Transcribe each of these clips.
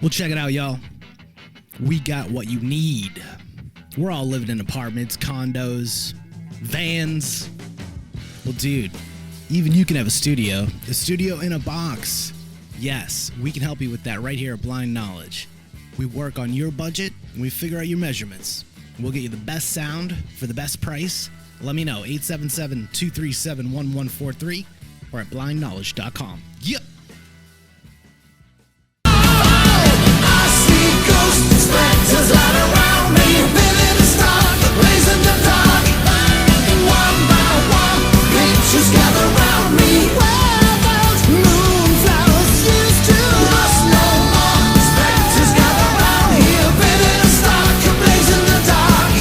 Well, check it out, y'all. We got what you need. We're all living in apartments, condos, vans. Well, dude, even you can have a studio in a box. Yes, we can help you with that right here at Blind Knowledge. We work on your budget, and we figure out your measurements. We'll get you the best sound for the best price. Let me know, 877-237-1143 or at blindknowledge.com. Yep. Spectres all around me, living in stark, blazing the dark. One by one, pictures gather round me. Where those moonflowers used to rust no more. Spectres gather round here, living in stark, blazing the dark.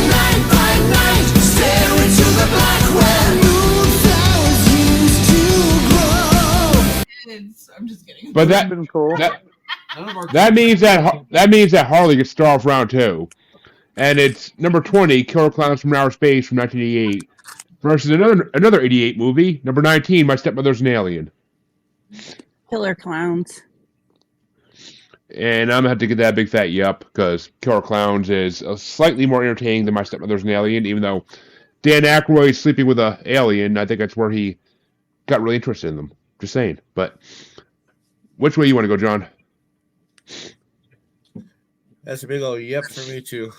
Night by night, stare into the black where moonflowers used to grow. I'm just kidding. But that been cool. That means that Harley gets started off round 2, and it's number 20, Killer Clowns from Outer Space from 1988, versus another 88 movie, number 19, My Stepmother's an Alien. Killer Clowns. And I'm gonna have to get that big fat yup because Killer Clowns is slightly more entertaining than My Stepmother's an Alien, even though Dan Aykroyd's sleeping with an alien. I think that's where he got really interested in them. Just saying. But which way you want to go, John? That's a big old yep for me too.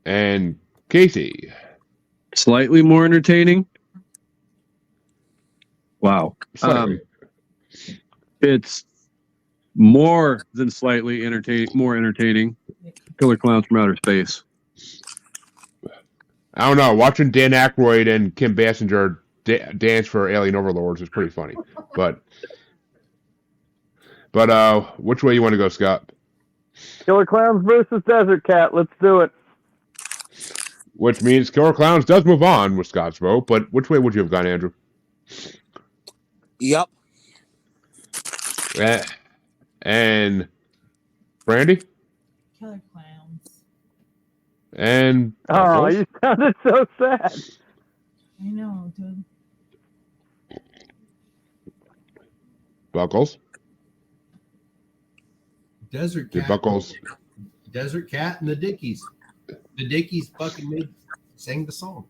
And Casey. Slightly more entertaining. Wow. It's more than slightly more entertaining. Killer Clowns from Outer Space. I don't know. Watching Dan Aykroyd and Kim Basinger dance for Alien Overlords is pretty funny. But which way you want to go, Scott? Killer Clowns versus Desert Cat. Let's do it. Which means Killer Clowns does move on with Scott's vote, but which way would you have gone, Andrew? Yep. And Brandi? Killer Clowns. And oh, you sounded so sad. I know, dude. Buckles? Desert Cat. Buckles. Desert Cat and the Dickies. The Dickies fucking sang the song.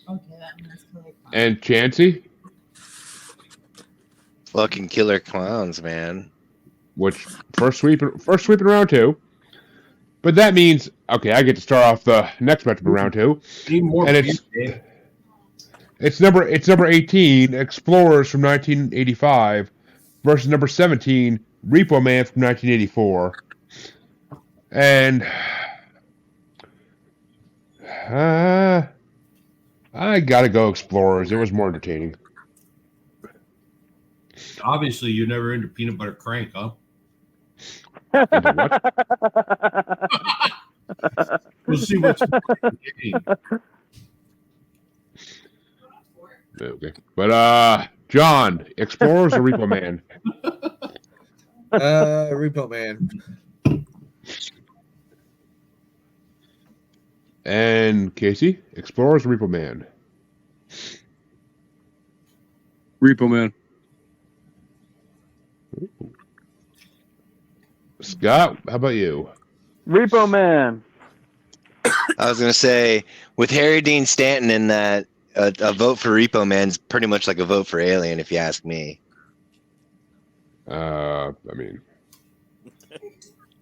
Okay, that means Killer Clowns. And Chancy? Fucking Killer Clowns, man. Which first sweeping round 2. But that means I get to start off the next matchup of round 2. And it's number 18, Explorers from 1985 versus number 17, Repo Man from 1984. And I gotta go Explorers. It was more entertaining. Obviously, you're never into Peanut Butter Crank, huh? Into what? We'll see what's Okay. But John, Explorers or Repo Man? Repo Man. And Casey, Explorers or Repo Man? Repo Man. Ooh. Scott, how about you? Repo Man. I was going to say, with Harry Dean Stanton in that, a vote for Repo Man's pretty much like a vote for Alien, if you ask me. I mean...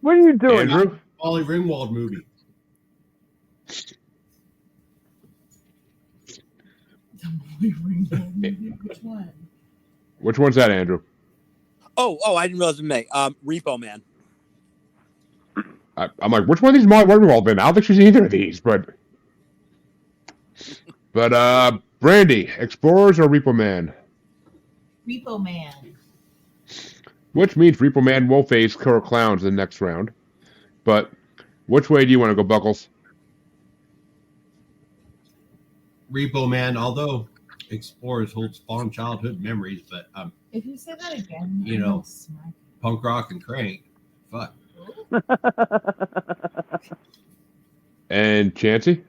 What are you doing? Andrew? Molly Ringwald movie. Which one? Which one's that, Andrew? Oh, I didn't realize it was me. Repo Man. I'm like, which one of these Molly Ringwald been? I don't think she's either of these, but Brandi, Explorers or Repo Man? Repo Man. Which means Repo Man will face Killer Clowns in the next round. But which way do you want to go, Buckles? Repo Man, although Explorers holds fond childhood memories, but If you say that again, you know, punk rock and crank, fuck. And Chancy?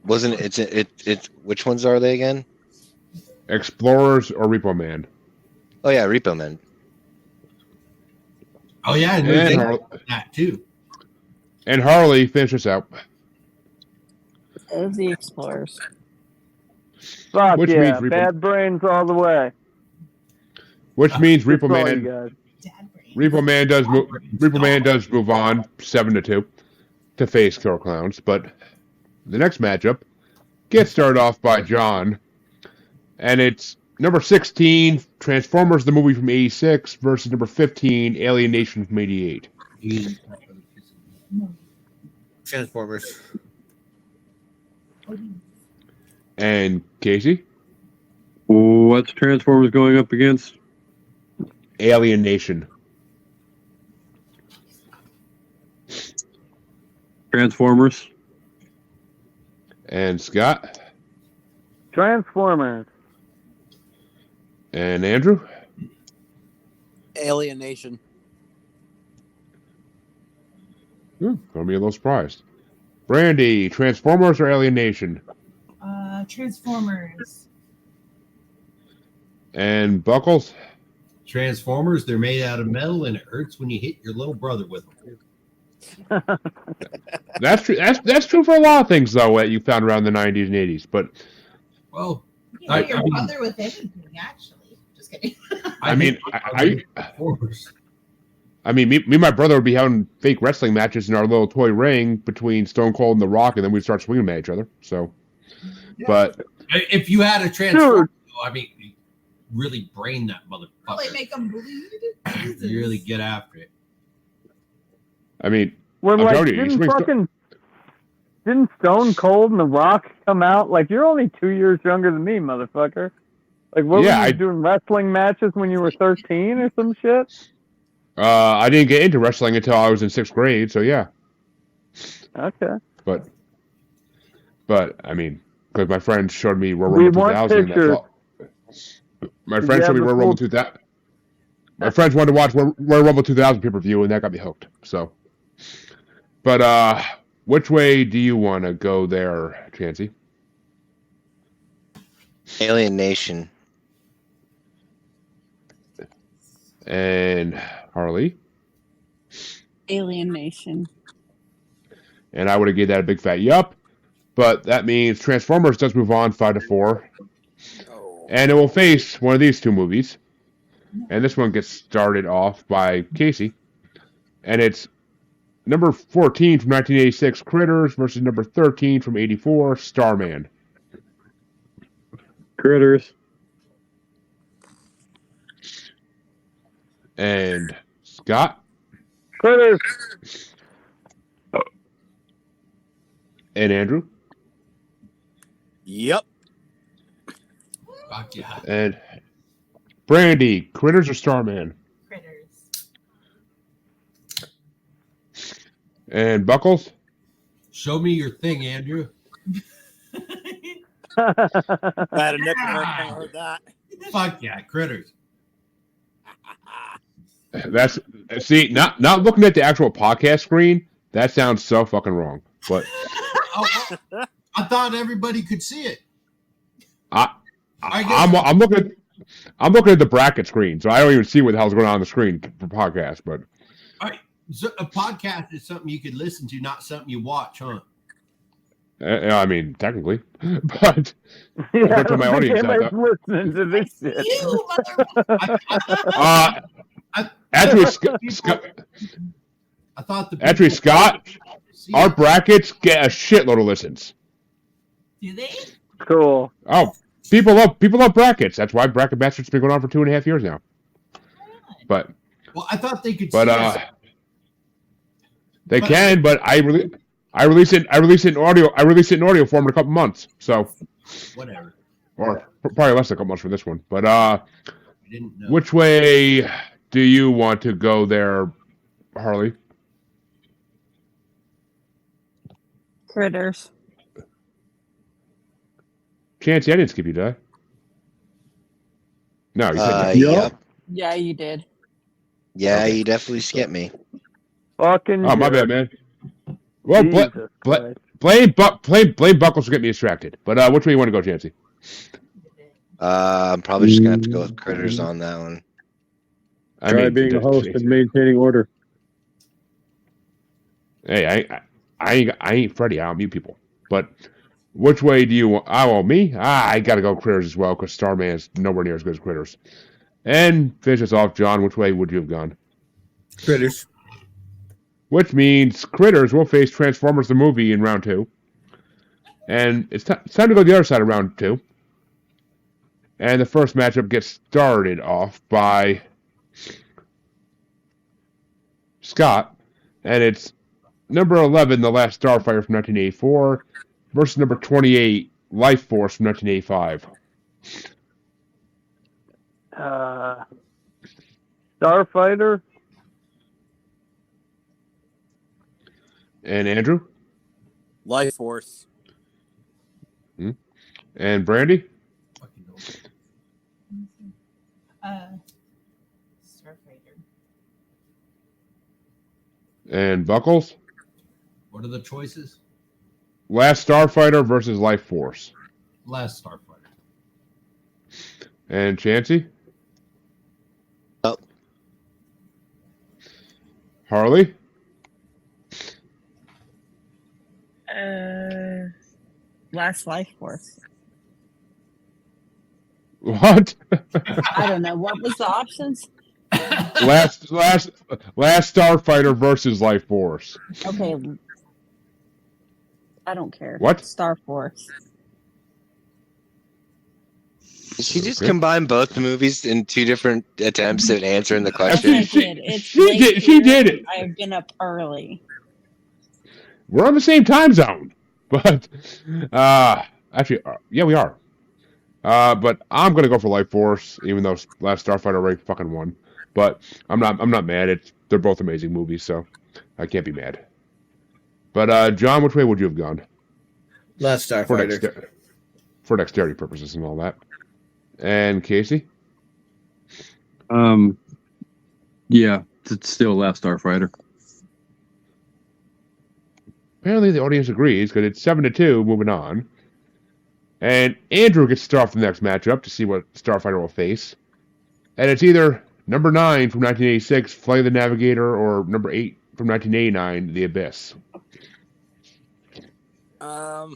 Wasn't it? Which ones are they again? Explorers or Repo Man? Oh yeah, Repo Man. Oh yeah, and that too. And Harley, finish us out. It was the Explorers. Fuck Which yeah, means bad brains all the way. Which means That's Repo all you Man. guys. Repo Man does move. Repo Man does move on 7-2 to face Killer Clowns, but the next matchup gets started off by John, and it's number 16 Transformers the movie from '86 versus number 15 Alien Nation from '88. Transformers. And Casey, What's Transformers going up against? Alien Nation. Transformers. And Scott. Transformers. And Andrew. Alien Nation. Gonna be a little surprised. Brandi, Transformers or Alien Nation? Transformers. And Buckles. Transformers, they're made out of metal and it hurts when you hit your little brother with them. That's true. That's true for a lot of things, though, that you found around the '90s and '80s. But well, You know, your brother with anything, actually. Just kidding. I mean, me and my brother would be having fake wrestling matches in our little toy ring between Stone Cold and The Rock, and then we'd start swinging at each other. So, but if you had a Transformer, I mean, really brain that motherfucker. Really make them bleed. Jesus. You really get after it. I mean, When like didn't Stone Cold and The Rock come out? Like you're only 2 years younger than me, motherfucker. Like what were you doing wrestling matches when you were 13 or some shit? I didn't get into wrestling until I was in 6th grade. So yeah. Okay. But I mean, because my friend showed me Royal Rumble 2000. My friend showed me Royal Rumble 2000. My friends wanted to watch Royal Rumble 2000 pay-per-view, and that got me hooked. So, but which way do you want to go there, Chancy? Alien Nation. And Harley? Alien Nation. And I would have given that a big fat yup, but that means Transformers does move on 5-4. And it will face one of these two movies. And this one gets started off by Casey. And it's number 14 from 1986, Critters, versus number 13 from '84, Starman. Critters. And Scott? Critters. And Andrew? Yep. Fuck yeah. And Brandi, Critters or Starman? Critters. And Buckles? Show me your thing, Andrew. I had a nickel when I heard that. Fuck yeah, Critters. That's see, not looking at the actual podcast screen, that sounds so fucking wrong. But I thought everybody could see it. I'm looking at the bracket screen, so I don't even see what the hell's going on the screen for podcast. But All right, so a podcast is something you could listen to, not something you watch, huh? I mean, technically, but compared to my audience, listening to this shit. You actually, Scott, our brackets get a shitload of listens. Do they? Cool. Oh, people love brackets. That's why Bracket Bastard's been going on for 2.5 years now. But well, I thought they could. But they can. But I release it in audio. I release it in audio form in a couple months. So whatever. Or probably less than a couple months for this one. But I didn't know. Which way do you want to go there, Harley? Critters. Chancy, I didn't skip you, did I? No, you said yep. Yeah, you did. Yeah, you definitely skipped me. Fucking. Oh, my bad, man. Well, blame Buckles to get me distracted. But which way you want to go, Chancy? I'm probably just gonna have to go with Critters on that one. Try being a host and maintaining order. Hey, I ain't Freddy. I don't mute people. But which way do you want? Me? I gotta go Critters as well because Starman's nowhere near as good as Critters. And finish us off, John. Which way would you have gone? Critters. Which means Critters will face Transformers the movie in round 2. And it's time to go to the other side of round 2. And the first matchup gets started off by Scott. And it's number 11, The Last Starfighter from 1984, versus number 28, Life Force from 1985. Starfighter. And Andrew? Life Force. And Brandi? Starfighter. And Buckles? What are the choices? Last Starfighter versus Life Force. Last Starfighter. And Chancy? Oh. Harley? Last Life Force. What? I don't know. What was the options? last Starfighter versus Life Force. Okay. I don't care. What? Star Force. Did she just combine both the movies in 2 different attempts at answering the Yes, question? I did. It's She late did. She here. did it. I've been up early. We're on the same time zone, but actually, yeah, we are. But I'm gonna go for Life Force, even though Last Starfighter already fucking won. But I'm not mad. They're both amazing movies, so I can't be mad. But John, which way would you have gone? Last Starfighter. For dexterity purposes and all that. And Casey? Yeah, it's still Last Starfighter. Apparently the audience agrees because it's 7-2. Moving on. And Andrew gets to start off the next matchup to see what Starfighter will face. And it's either number 9 from 1986, Flight of the Navigator, or number 8 from 1989, The Abyss. I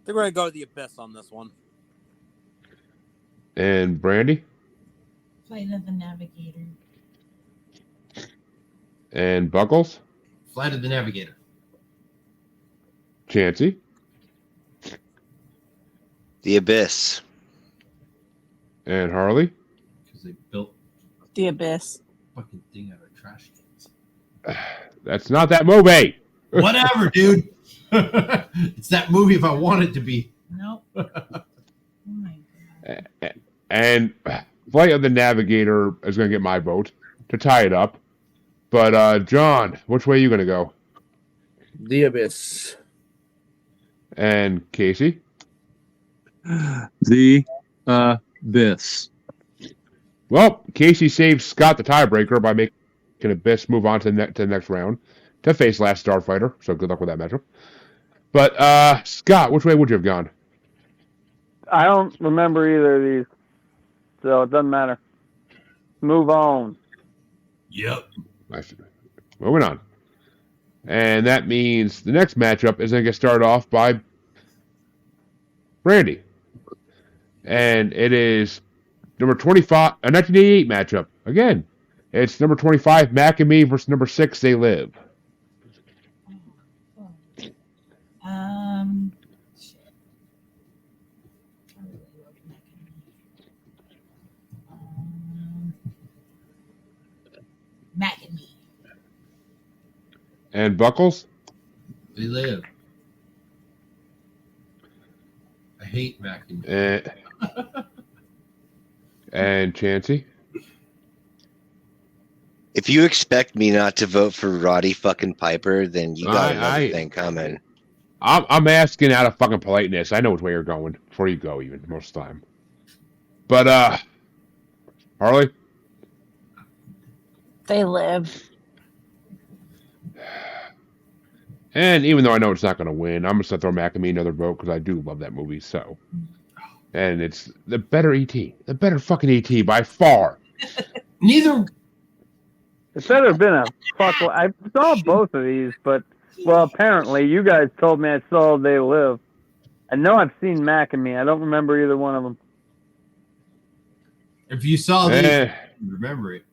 think we're gonna go to the Abyss on this one. And Brandi? Flight of the Navigator. And Buckles? Flight of the Navigator. Chancy? The Abyss. And Harley? Because they built The Abyss. fucking thing out of trash cans. That's not that movie! Whatever, dude. It's that movie if I want it to be. Nope. Oh my god. And Flight of the Navigator is going to get my vote to tie it up. But, John, which way are you going to go? The Abyss. And Casey? The Abyss. Well, Casey saved Scott the tiebreaker by making Abyss move on to the next round to face Last Starfighter. So good luck with that matchup. But, Scott, which way would you have gone? I don't remember either of these, so it doesn't matter. Move on. Yep. Moving on. And that means the next matchup is going to get started off by Brandi. And it is number 25, a 1988 matchup. Again, it's number 25, Mac and Me, versus number 6, They Live. Shit. Mac and Me. And Buckles? They Live. I hate Mac and Me. And Chancy? If you expect me not to vote for Roddy fucking Piper, then you got another thing coming. I'm asking out of fucking politeness. I know which way you're going before you go, even most of the time. But Harley? They Live. And even though I know it's not going to win, I'm just going to throw McAmee another vote because I do love that movie. So, and it's the better E.T., the better fucking E.T. by far. Neither. It better have been a fuck. I saw both of these, but well, apparently you guys told me I saw They Live. I know I've seen McAmee. I don't remember either one of them. If you saw these, remember it.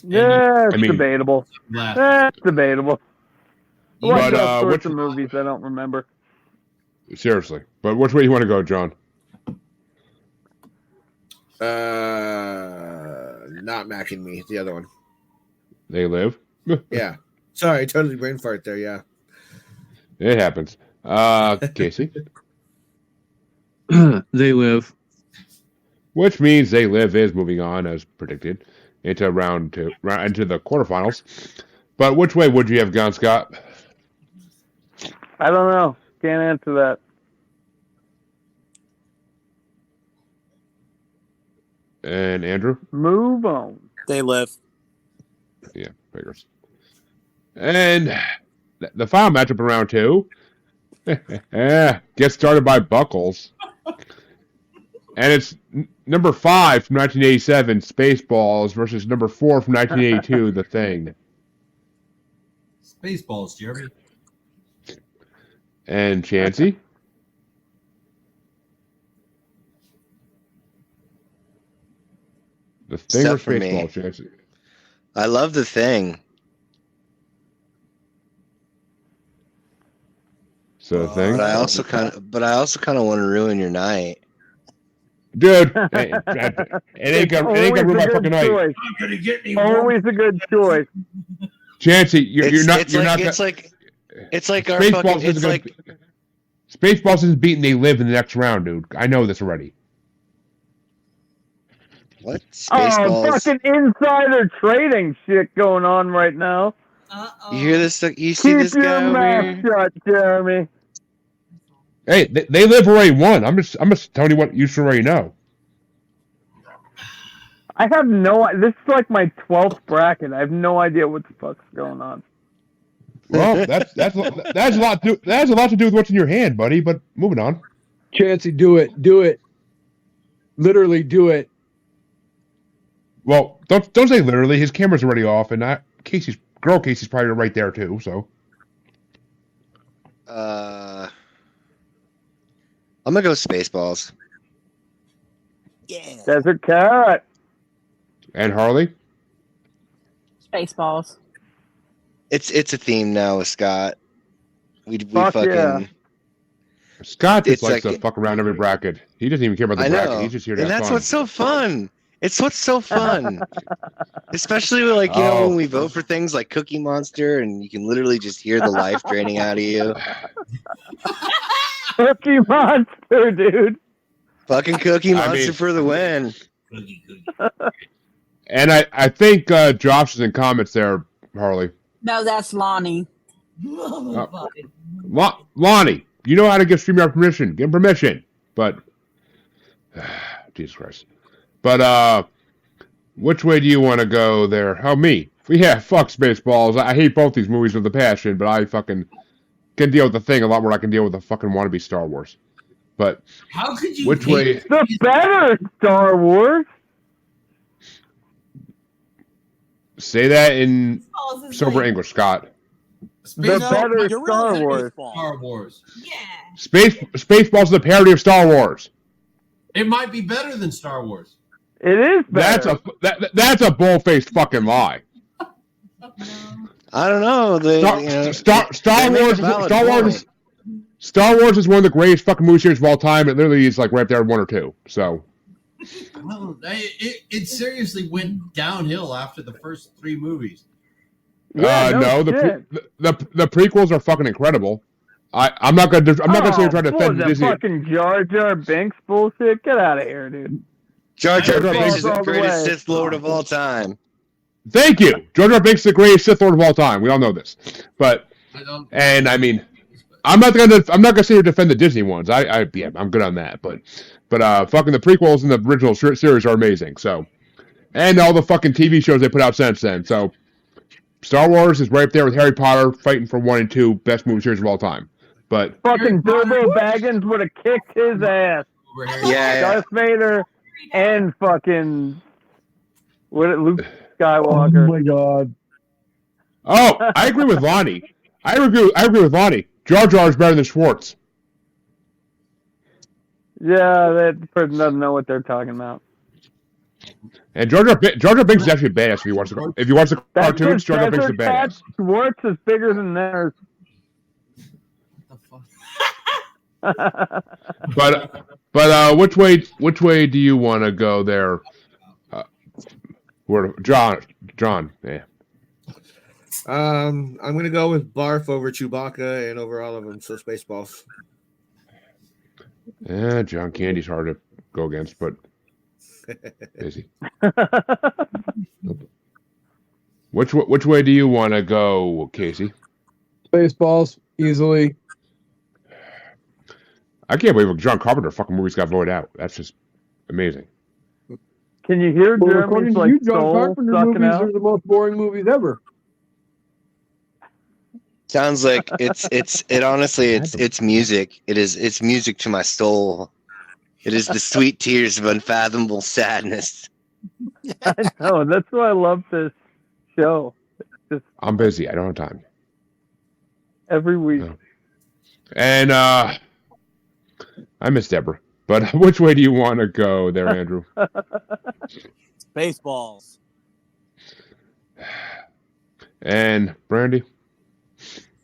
Yeah, it's debatable. That's debatable. I watch But, all sorts of movies I don't remember. Seriously. But which way do you want to go, John? Not Mac and Me, the other one. They Live? Yeah. Sorry, totally brain fart there, yeah. It happens. Casey? They Live. Which means They Live is moving on, as predicted, into into the quarterfinals. But which way would you have gone, Scott? I don't know. Can't answer that. And Andrew? Move on. They Live. Yeah, figures. And the final matchup in round 2 gets started by Buckles. And it's number 5 from 1987, Spaceballs, versus number 4 from 1982, The Thing. Spaceballs, Jeremy. And Chancy? The Thing or Except for me. Spaceballs, Chancy? I love The Thing. So The Thing? But I also kind of want to ruin your night. Dude, it ain't gonna ruin my fucking night. I'm gonna get me Always a good choice. Chancy, you're not. It's like our Spaceballs fucking. isn't It's gonna- like Spaceballs isn't beating They Live in the next round, dude. I know this already. what? Oh, Spaceballs. fucking insider trading shit going on right now. You hear this? You see Keep this guy your over mouth here? shut, Jeremy. Hey, they Live already won. I'm just telling you what you should already know. I have no. This is like my 12th bracket. I have no idea what the fuck's going on. Well, that's a lot to do with what's in your hand, buddy. But moving on. Chancy, do it. Literally do it. Well, don't say literally. His camera's already off, and Casey's probably right there too. So. I'm gonna go Spaceballs. Yeah. Desert Cat. And Harley. Spaceballs. It's a theme now with Scott. We Fuck fucking. yeah. Scott just It's likes like- to fuck around every bracket. He doesn't even care about the I bracket. know, He's just here to and have that's fun. what's so fun. It's what's so fun, especially with, when we vote for things like Cookie Monster, and you can literally just hear the life draining out of you. Cookie Monster, dude. Fucking Cookie I Monster mean- for the win. And I think Josh is in comments there, Harley. No, that's Lonnie. Lonnie, you know how to give StreamYard permission. Give him permission. But Jesus Christ. But which way do you want to go there? Oh, me. Yeah, fuck Spaceballs. I hate both these movies with a passion, but I fucking can deal with The Thing a lot more than I can deal with the fucking wannabe Star Wars. But how could you? Which way? The better Star Wars. Say that in Spaceballs is sober like- English, Scott. The better you're Star really Wars. Star Wars. Yeah. Spaceballs is a parody of Star Wars. It might be better than Star Wars. It is better. That's a bull-faced fucking lie. I don't know. Star Wars is one of the greatest fucking movie series of all time. It literally is like right there at 1 or 2. So Well, it seriously went downhill after the first 3 movies. no, the prequels are fucking incredible. I'm not gonna say you're trying to defend that Disney. fucking Jar Jar Binks bullshit. Get out of here, dude. Jar Jar Jar Jar Binks is the Binks all the greatest way. Sith Lord of all time. Thank you. Jar Jar Binks is the greatest Sith Lord of all time. We all know this. But I mean, I'm not gonna say you defend the Disney ones. I'm good on that. But fucking the prequels and the original series are amazing. So, and all the fucking TV shows they put out since then. So, Star Wars is right up there with Harry Potter, fighting for 1 and 2 best movie series of all time. But Fucking Bilbo Baggins would have kicked his ass. Yeah. Darth Vader and fucking Luke Skywalker. Oh my god. oh, I agree with Lonnie. I agree with Lonnie. Jar Jar is better than Schwartz. Yeah, that person doesn't know what they're talking about. And Jar Jar Binks is actually badass if you watch the cartoons. Jar Jar Binks is badass. Schwartz is bigger than theirs. But which way do you want to go there? Where John? Yeah. I'm gonna go with Barf over Chewbacca and over all of them. So Spaceballs. Yeah, John Candy's hard to go against, but busy. Which way do you want to go, Casey? Spaceballs, easily. I can't believe John Carpenter fucking movies got voted out. That's just amazing. Can you hear Well, Jeremy's according to like you, John soul Carpenter sucking movies out? are the most boring movies ever. Sounds like it's music. It's music to my soul. It is the sweet tears of unfathomable sadness. I know. That's why I love this show. I'm busy. I don't have time. Every week. No. And I miss Deborah. But which way do you want to go there, Andrew? Spaceballs. And Brandi?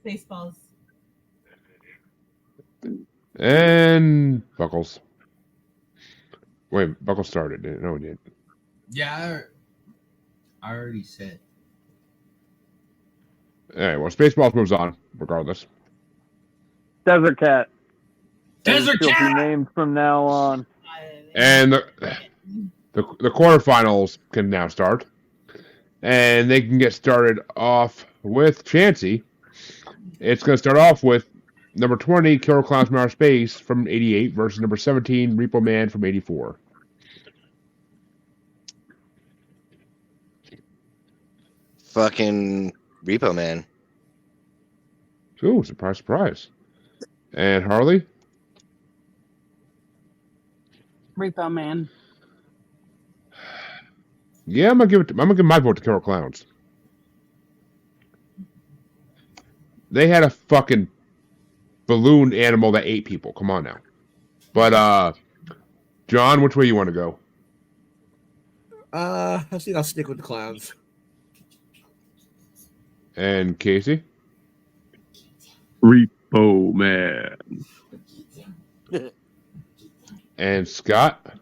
Spaceballs. And Buckles. Wait, Buckles started. No, he didn't. Yeah, I already said. All right, well, Spaceballs moves on, regardless. Desert Cat. Desert She'll Cat! be named from now on. And the quarterfinals can now start. And they can get started off with Chancy. It's going to start off with number 20, Killer Clowns from Outer Space from 88 versus number 17, Repo Man from 84. Fucking Repo Man. Ooh, surprise, surprise. And Harley? Repo Man. Yeah, I'm gonna give my vote to Killer Clowns. They had a fucking balloon animal that ate people. Come on now. But John, which way you want to go? I think I'll stick with the clowns. And Casey? Repo Man. And Scott?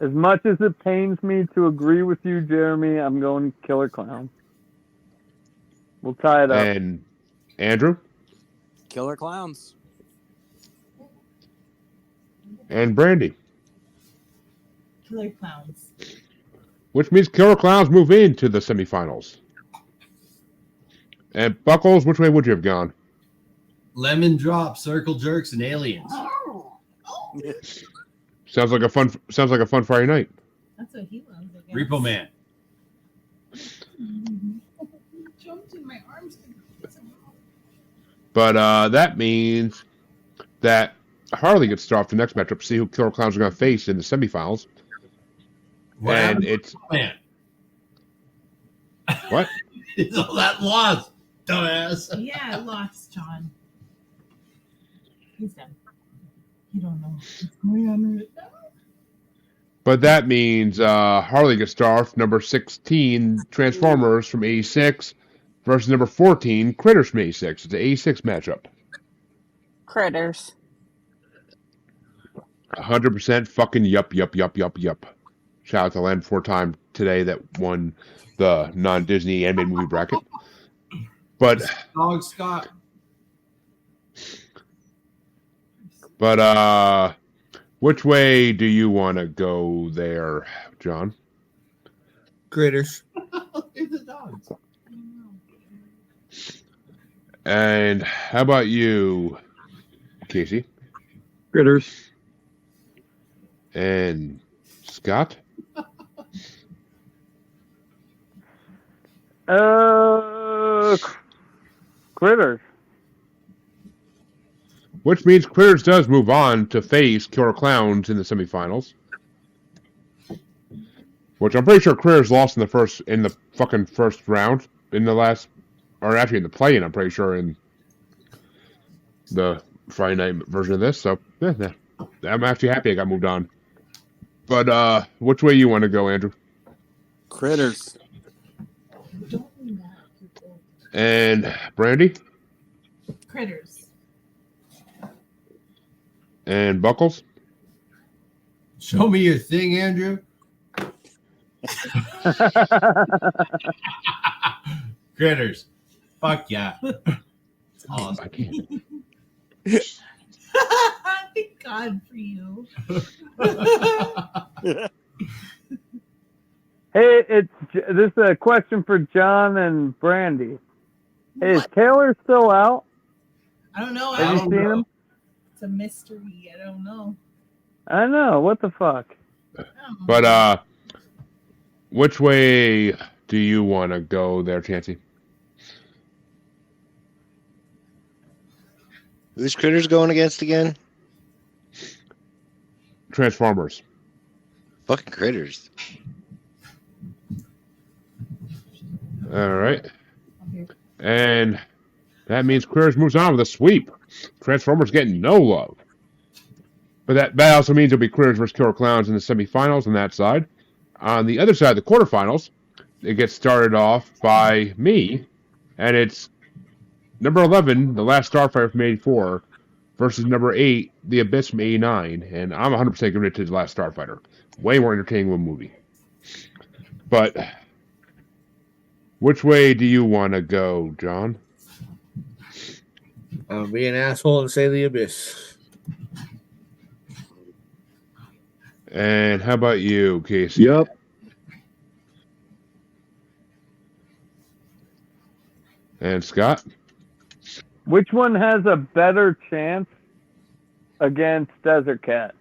As much as it pains me to agree with you, Jeremy, I'm going Killer Clown. We'll tie it up. And Andrew? Killer Clowns. And Brandi? Killer Clowns. Which means Killer Clowns move into the semifinals. And Buckles, which way would you have gone? Lemon Drop, Circle Jerks, and Aliens. Sounds like a fun Friday night. That's what he loves. I guess. Repo Man. Jumped in my arms. But that means that Harley gets to start off the next matchup, see who Killer Clowns are going to face in the semifinals. What and happened to it's Repo Man? what? So that lost, dumbass. Yeah, I lost, John. He's done. You don't know what's going on right now. But that means Harley gets to start off number 16, Transformers from 86 versus number 14, Critters from 86. It's an 86 matchup. Critters. 100% fucking yup. Shout out to Land 4 Time today that won the non-Disney animated movie bracket. But Dog Scott. But which way do you want to go there, John? Critters. It's a dog. And how about you, Casey? Critters. And Scott? go to Critters. Which means Critters does move on to face Killer Clowns in the semifinals. Which I'm pretty sure Critters lost in the fucking first round in the last, or actually in the play-in. I'm pretty sure in the Friday night version of this. So yeah, I'm actually happy I got moved on. But which way you want to go, Andrew? Critters. And Brandi? Critters. And Buckles? Show me your thing, Andrew. Critters. Fuck yeah. It's awesome. I can't. Thank God for you. Hey, this is a question for John and Brandi. Hey, is Taylor still out? I don't know. Have you seen him? It's a mystery. I don't know. I know. What the fuck? But which way do you want to go there, Chancy? Who's Critters going against again? Transformers. Fucking Critters. All right. And that means Critters moves on with a sweep. Transformers getting no love. But that also means it'll be Critters versus Killer Clowns in the semifinals on that side. On the other side, the quarterfinals, it gets started off by me, and it's number 11, The Last Starfighter from 84, versus number 8, The Abyss from 89. And I'm 100% giving it to The Last Starfighter. Way more entertaining of a movie. But which way do you want to go, John? I'll be an asshole and say The Abyss. And how about you, Casey? Yep. And Scott? Which one has a better chance against Desert Cat?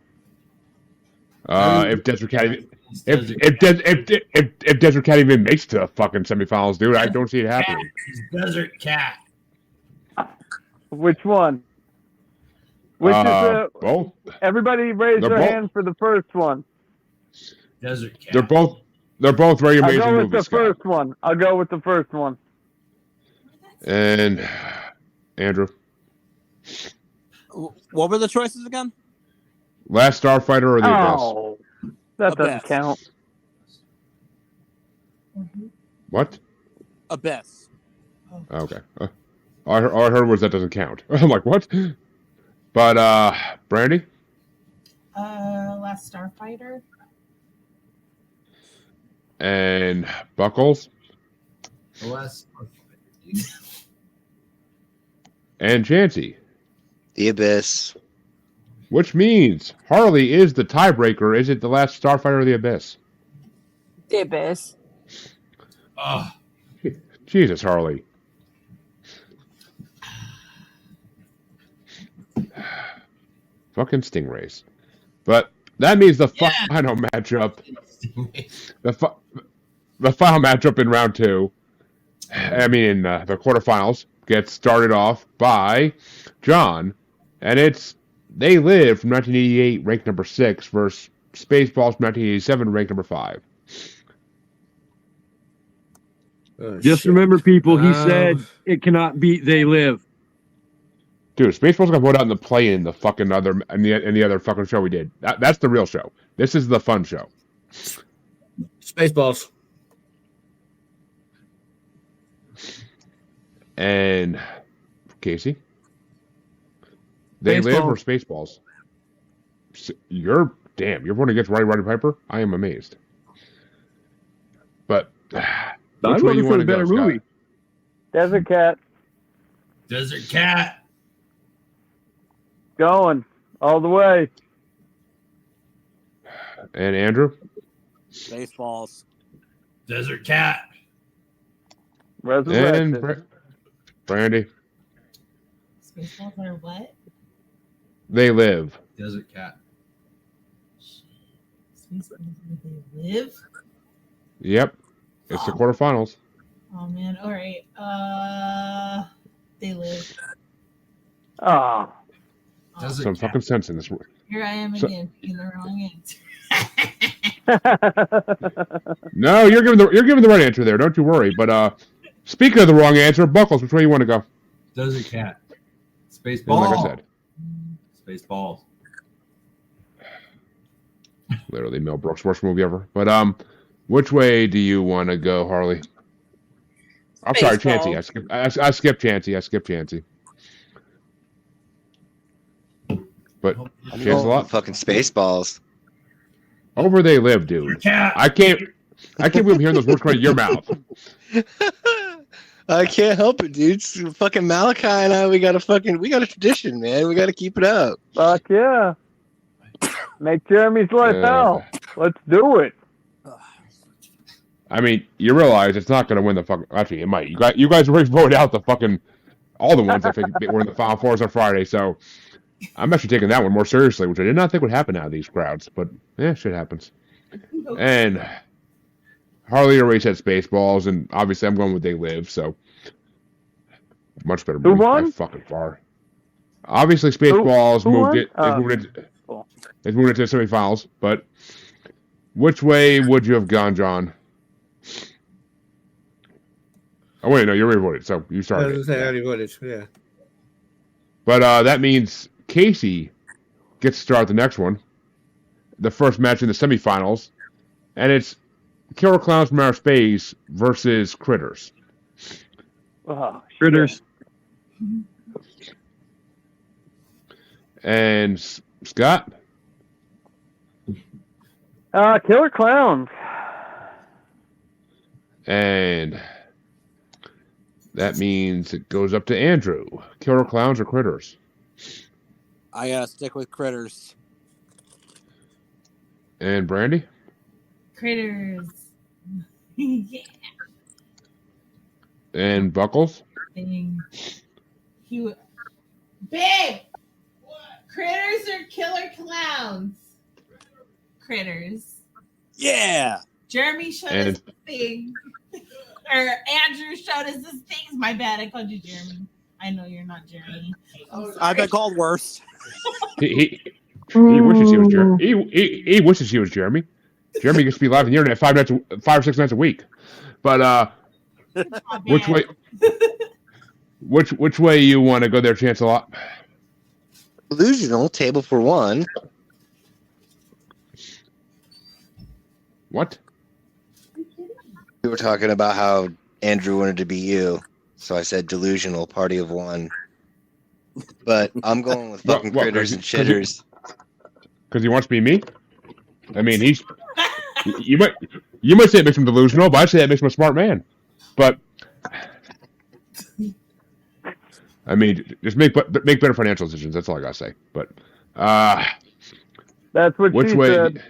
If Desert Cat, if Desert Cat even makes it to the fucking semifinals, dude, I don't see it happening. Desert Cat. Which one? Which is both. Everybody raise their hand for the first one. Desert Cat. They're both very I'll amazing go with movies. the Scott. first one. I'll go with the first one. And Andrew, What were the choices again? Last Starfighter or The Abyss? Oh, that doesn't count. What? Abyss. Okay. All I heard was that doesn't count. I'm like, what? But Brandi? Last Starfighter. And Buckles? The Last And Chancy? The Abyss. Which means Harley is the tiebreaker. Is it The Last Starfighter or The Abyss? The Abyss. Oh. Jesus, Harley. Fucking Stingrays. But that means the final matchup. The final matchup in round 2. I mean, in the quarterfinals, gets started off by John, and it's They Live from 1988, ranked number 6, versus Spaceballs from 1987, ranked number 5. Just remember, people, he said it cannot beat They Live. Dude, Spaceballs got voted out in the play in the fucking other in the other fucking show we did. That's the real show. This is the fun show. Spaceballs. And Casey, They Live or Spaceballs? You're voting against Roddy Piper? I am amazed. But which way you want to go, movie? Scott? Desert Cat. Desert Cat. Going all the way. And Andrew? Spaceballs. Desert Cat. Resurrection. And Brandi? Spaceballs are what? They Live. Desert Cat. Spaceballs where they live? Yep. It's the quarterfinals. Oh man. All right. They live. Oh. Some fucking sense in this. Here I am So- again, picking the wrong answer. No, you're giving the right answer there. Don't you worry. But speaking of the wrong answer, Buckles, which way you want to go? Desert Cat. Space And Ball. like I said, Space Balls. literally Mel Brooks' worst movie ever. But which way do you want to go, Harley? I'm sorry, Chancy. I skipped Chancy. But I'm she has a going lot. with fucking Spaceballs. Over they live, dude. I can't believe I'm hearing those words come out of your mouth. I can't help it, dude. It's fucking Malachi and I, we got a tradition, man. We got to keep it up. Fuck yeah. Make Jeremy's life hell. Let's do it. I mean, you realize it's not going to win the fucking. Actually, it might. You guys already voted out the fucking all the ones that were in the Final Fours on Friday, so I'm actually taking that one more seriously, which I did not think would happen out of these crowds. But yeah, shit happens. And Harley already said Spaceballs, and obviously I'm going with They Live, so much better movie by fucking far. Obviously, Spaceballs moved into the semifinals, but which way would you have gone, John? Oh wait, no, you already voted, so you I started. was going to say I already voted. Yeah. But that means Casey gets to start the next one, the first match in the semifinals, and it's Killer Clowns from Outer Space versus Critters. Oh, Critters. And Scott? Killer Clowns. And that means it goes up to Andrew. Killer Clowns or Critters? I gotta stick with Critters. And Brandi? Critters. Yeah. And Buckles? Thing. Babe! Critters or Killer Clowns? Critters. Yeah. Jeremy showed us the thing. Or Andrew showed us his things. My bad, I called you Jeremy. I know you're not Jeremy. I've been called worse. He wishes he was Jeremy. He wishes he was Jeremy. Jeremy gets to be live on the internet 5 or 6 nights a week. But which way? Which way you want to go there, Chance a lot? Delusional, table for one. What? We were talking about how Andrew wanted to be you, so I said delusional, party of one. But I'm going with fucking Critters and Shitters. Because he wants to be me? I mean, he's. You might say it makes him delusional, but I'd say that makes him a smart man. But I mean, just make better financial decisions. That's all I gotta say. But that's what which she way? said.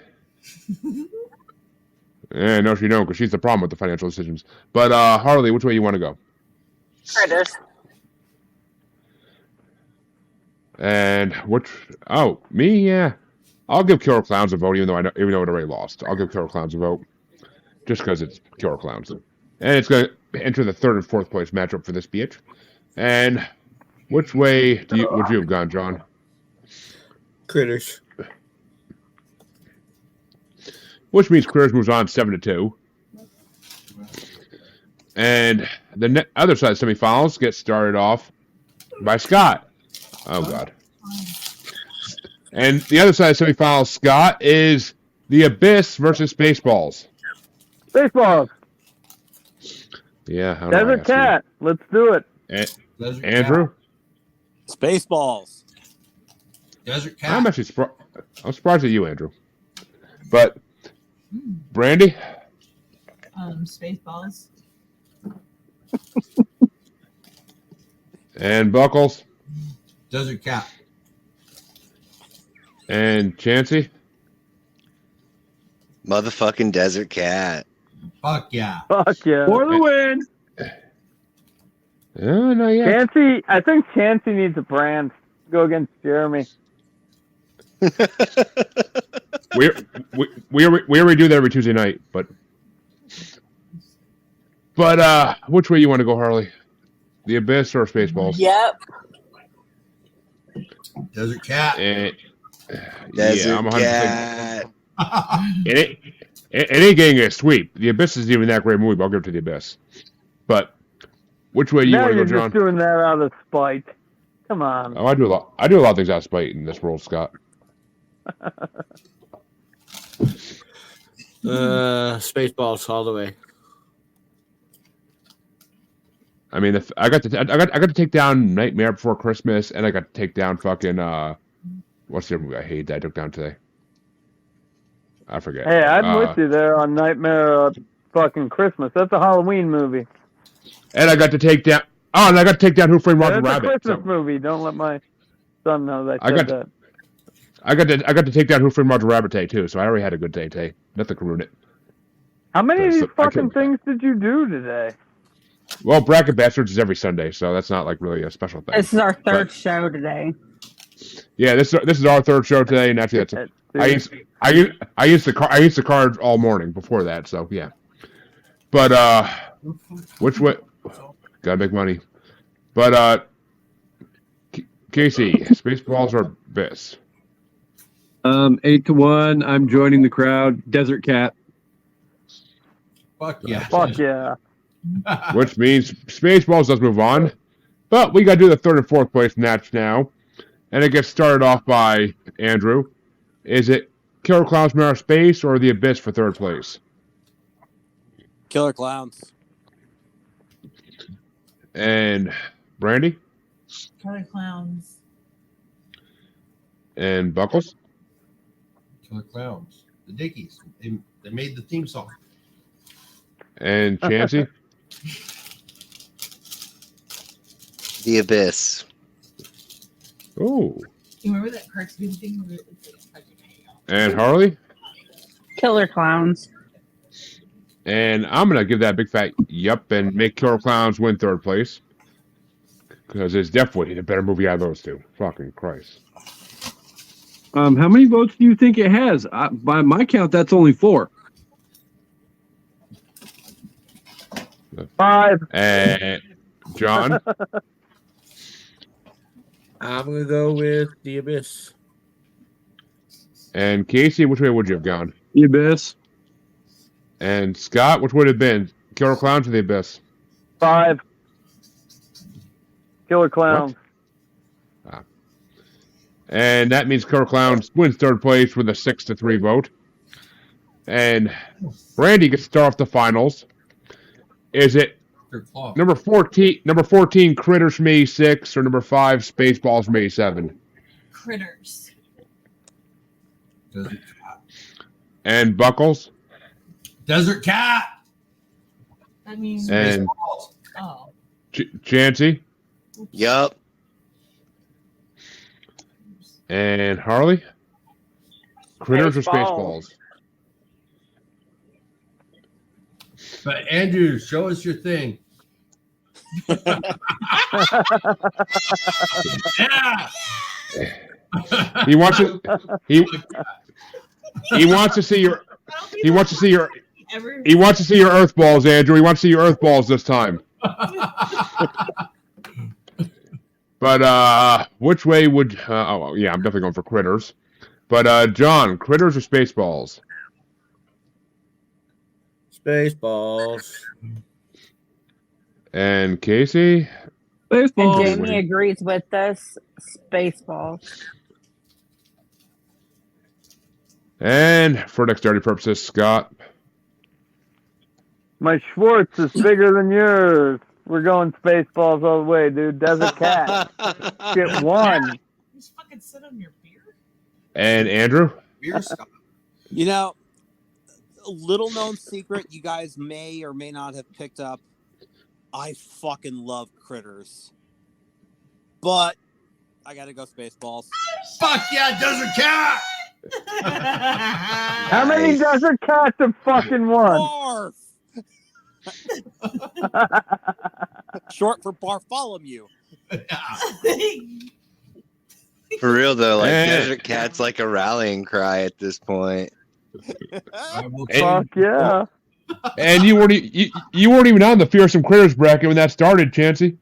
Yeah, no, she don't, because she's the problem with the financial decisions. But Harley, which way you want to go? Critters. And which? Oh, me? Yeah, I'll give Killer Clowns a vote, even though it already lost. I'll give Killer Clowns a vote, just because it's Killer Clowns, and it's going to enter the 3rd and 4th place matchup for this bitch. And which way would you have gone, John? Critters. Which means Critters moves on 7-2. And the other side of semifinals gets started off by Scott. Oh, God. And the other side of semifinals, Scott, is The Abyss versus Spaceballs. Spaceballs. Yeah. I don't know, Desert Cat. Let's do it. Andrew? Spaceballs. Desert Cat. I'm actually I'm surprised at you, Andrew. But Brandi? Spaceballs. And Buckles? Desert Cat. And Chancy? Motherfucking Desert Cat. Fuck yeah. Fuck yeah. For the win. Not yet. Chancy, I think Chancy needs a brand. Go against Jeremy. we already do that every Tuesday night, but But which way you want to go, Harley? The Abyss or Spaceballs? Yep. Desert Cat. Desert I'm 100%. Cat. It ain't getting a sweep. The Abyss isn't even that great movie, but I'll give it to The Abyss. But which way you Now want to you're go, John? just doing that out of spite. Come on. Oh, I do a lot. I do a lot of things out of spite in this world, Scott. Spaceballs all the way. I mean, I got to take down Nightmare Before Christmas, and I got to take down fucking what's the other movie I hate that I took down today? I forget. Hey, I'm with you there on Nightmare fucking Christmas. That's a Halloween movie. And I got to take down. Oh, and I got to take down Who Framed Roger That's Rabbit. a Christmas movie. Don't let my son know that I said that. I got to take down Who Framed Roger Rabbit today too, so I already had a good day today. Nothing could ruin it. How many of these fucking things did you do today? Well, Bracket Bastards is every Sunday, so that's not like really a special thing. This is our third show today. Yeah, this is our third show today, and actually that's I used the cards all morning before that, so yeah. But which way? Gotta make money. But Casey, Spaceballs or Abyss? 8-1. I'm joining the crowd. Desert Cat. Fuck yeah. Fuck yeah. Which means Spaceballs does move on. But we got to do the third and fourth place match now. And it gets started off by Andrew. Is it Killer Clowns from Outer Space or The Abyss for third place? Killer Clowns. And Brandi? Killer Clowns. And Buckles? Killer Clowns. The Dickies. They made the theme song. And Chancy? The Abyss. Oh. You remember that cartoon thing where it's like And Harley? Killer Clowns. And I'm going to give that a big fat yup and make Killer Clowns win third place. Because it's definitely the better movie out of those two. Fucking Christ. How many votes do you think it has? By my count, that's only 4. 5. And John? I'm going to go with The Abyss. And Casey, which way would you have gone? The Abyss. And Scott, which would it have been? Killer Clowns or The Abyss? 5. Killer Clowns. And that means Killer Clowns wins third place with a 6-3 vote. And Brandi gets to start off the finals. Is it number 14 Critters from 86 or number 5 Spaceballs from 87? Critters. Desert Cat. And Buckles? Desert Cat. That means And oh. Chancy? Yup. And Harley? Critters or Spaceballs? But Andrew, show us your thing. Yeah. He wants to see your Earth balls, Andrew. He wants to see your Earth balls this time. But which way would I'm definitely going for Critters. But John, Critters or Spaceballs? Spaceballs. And Casey? Spaceballs. And Jamie agrees with us. Spaceballs. And for dexterity purposes, Scott? My Schwartz is bigger than yours. We're going Spaceballs all the way, dude. Desert Cat. Get one. Just fucking sit on your beer. And Andrew? Beer Scott. You know, a little known secret you guys may or may not have picked up. I fucking love Critters. But I gotta go Spaceballs. Fuck yeah, Desert Cat! How many Desert Cats have fucking won? Barf! Short for Bartholomew. For real though, like Yeah. Desert Cat's like a rallying cry at this point. Fuck yeah. And you weren't even on the Fearsome Critters bracket when that started, Chancy.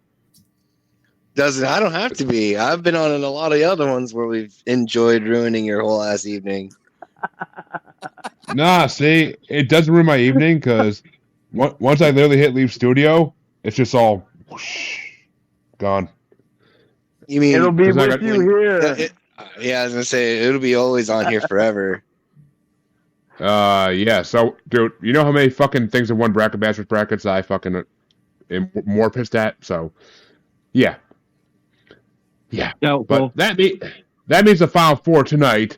I don't have to be. I've been on a lot of other ones where we've enjoyed ruining your whole ass evening. Nah, see, it doesn't ruin my evening because once I literally hit leave studio, it's just all whoosh, gone. You mean it'll be with you here? Yeah, I was gonna say it'll be always on here forever. Yeah. So, dude, you know how many fucking things in one bracket match with brackets I fucking am more pissed at? So, yeah. But that means the final four tonight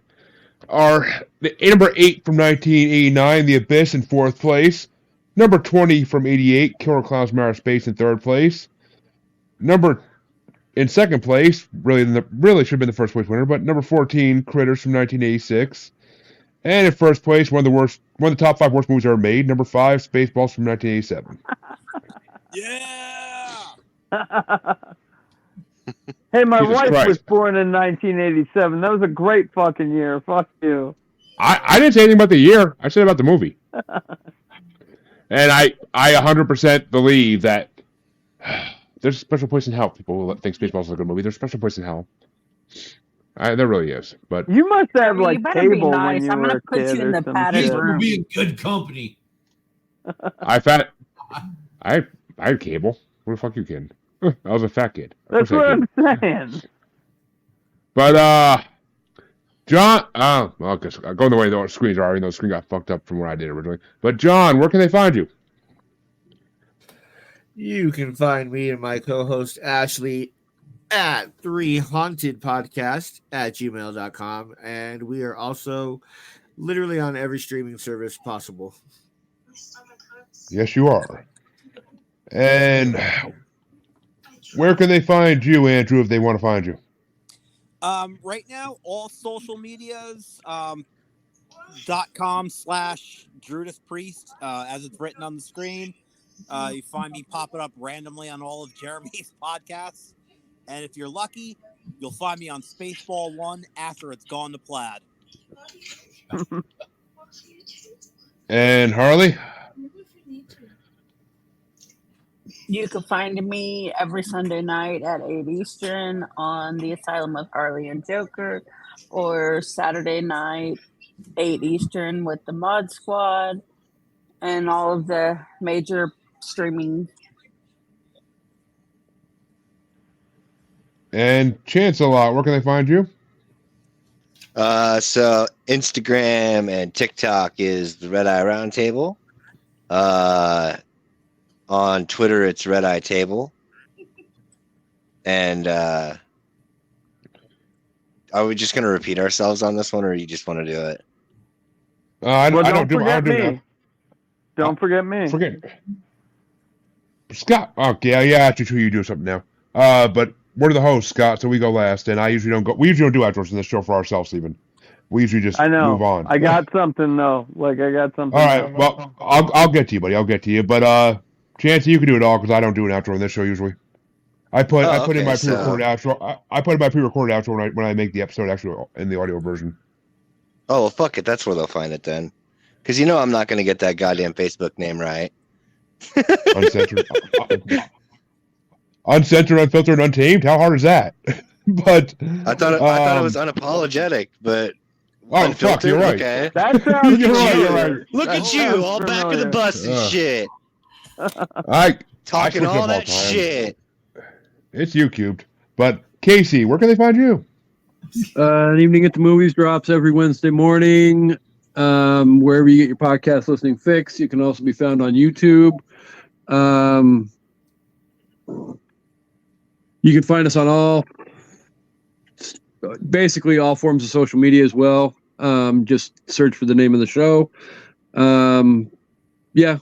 are number 8 from 1989, The Abyss in 4th place. Number 20 from 88, Killer Clowns from Outer Space in 3rd place. In 2nd place, really should have been the first place winner, but number 14, Critters from 1986. And in 1st place, one of the top 5 worst movies ever made, number 5, Spaceballs from 1987. Yeah. Hey, my Jesus wife Christ. was born in 1987. That was a great fucking year. Fuck you. I didn't say anything about the year. I said about the movie. And I 100% believe that there's a special place in hell. People who think Spaceballs is a good movie. There's a special place in hell. There really is. But you must have like you better be cable nice. when you I'm were gonna a put kid you in or the some padded shit. room. Be in good company. I had cable. What the fuck you kidding? I was a fat kid. That's what I'm saying. But John, well, I guess going the way the screens are, even though the screen got fucked up from where I did originally. But John, where can they find you? You can find me and my co-host Ashley at 3hauntedpodcast@gmail.com, and we are also literally on every streaming service possible. Yes, you are. And where can they find you, Andrew, if they want to find you? Right now, all social medias, .com/DrudisPriest, as it's written on the screen. You find me popping up randomly on all of Jeremy's podcasts. And if you're lucky, you'll find me on Spaceball 1 after it's gone to Plaid. And Harley? You can find me every Sunday night at 8 Eastern on the Asylum with Harley and Joker, or Saturday night, 8 Eastern with the Mod Squad, and all of the major streaming. And Chance-a-Lot, where can they find you? So Instagram and TikTok is the Red Eye Roundtable. On Twitter, it's Red Eye Table. And are we just going to repeat ourselves on this one, or you just want to do it? Don't forget me. Scott. Oh, yeah, actually, true, you do something now. But we're the hosts, Scott, so we go last, and we usually don't do outros in this show for ourselves, even. We usually just move on. I got something, though. I got something. All right, well, I'll get to you, buddy. I'll get to you. But, Chancy, you can do it all, because I don't do an outro in this show, usually. I put in my pre-recorded outro. I put in my pre-recorded outro when I make the episode actually in the audio version. Oh, well, fuck it. That's where they'll find it, then. Because you know I'm not going to get that goddamn Facebook name right. Uncensored, unfiltered, untamed. How hard is that? But I thought it was unapologetic, but oh fuck, you're right. Okay. That sounds you're right. Look at you, all back of the bus and shit. Talking all that shit. It's you cubed. But Casey, where can they find you? An Evening at the Movies drops every Wednesday morning. Wherever you get your podcast listening fix. You can also be found on YouTube. You can find us on basically all forms of social media as well. Just search for the name of the show. Yeah.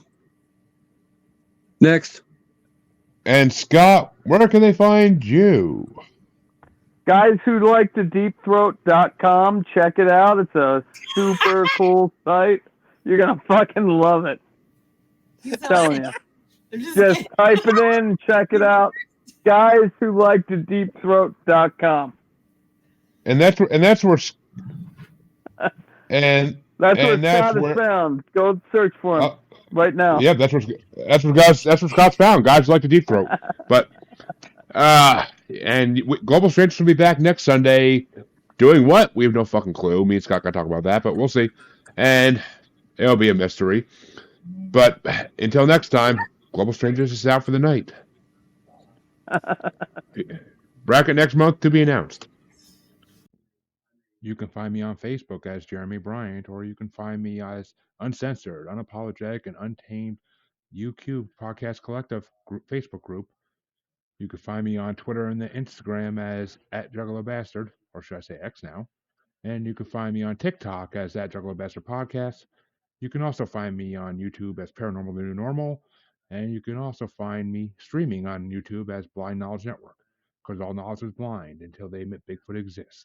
Next. And Scott, where can they find you? Guys who like to deepthroat.com, check it out. It's a super cool site. You're going to fucking love it. I'm telling you. Just type it in and check it out. Guys who like to deepthroat.com. And that's where That's where And that's Scott is where- found. Go search for him right now. Yep, that's what Scott's found. Guys like to deep throat. But Global Strangeness will be back next Sunday. Doing what? We have no fucking clue. Me and Scott got to talk about that, but we'll see. And it'll be a mystery. But until next time, Global Strangeness is out for the night. Bracket next month to be announced. You can find me on Facebook as Jeremy Bryant, or you can find me as Uncensored, Unapologetic, and Untamed UQ Podcast Collective Facebook group. You can find me on Twitter and the Instagram as @JuggaloBastard, or should I say X now. And you can find me on TikTok as @JuggaloBastard Podcast. You can also find me on YouTube as Paranormal The New Normal. And you can also find me streaming on YouTube as Blind Knowledge Network, because all knowledge is blind until they admit Bigfoot exists.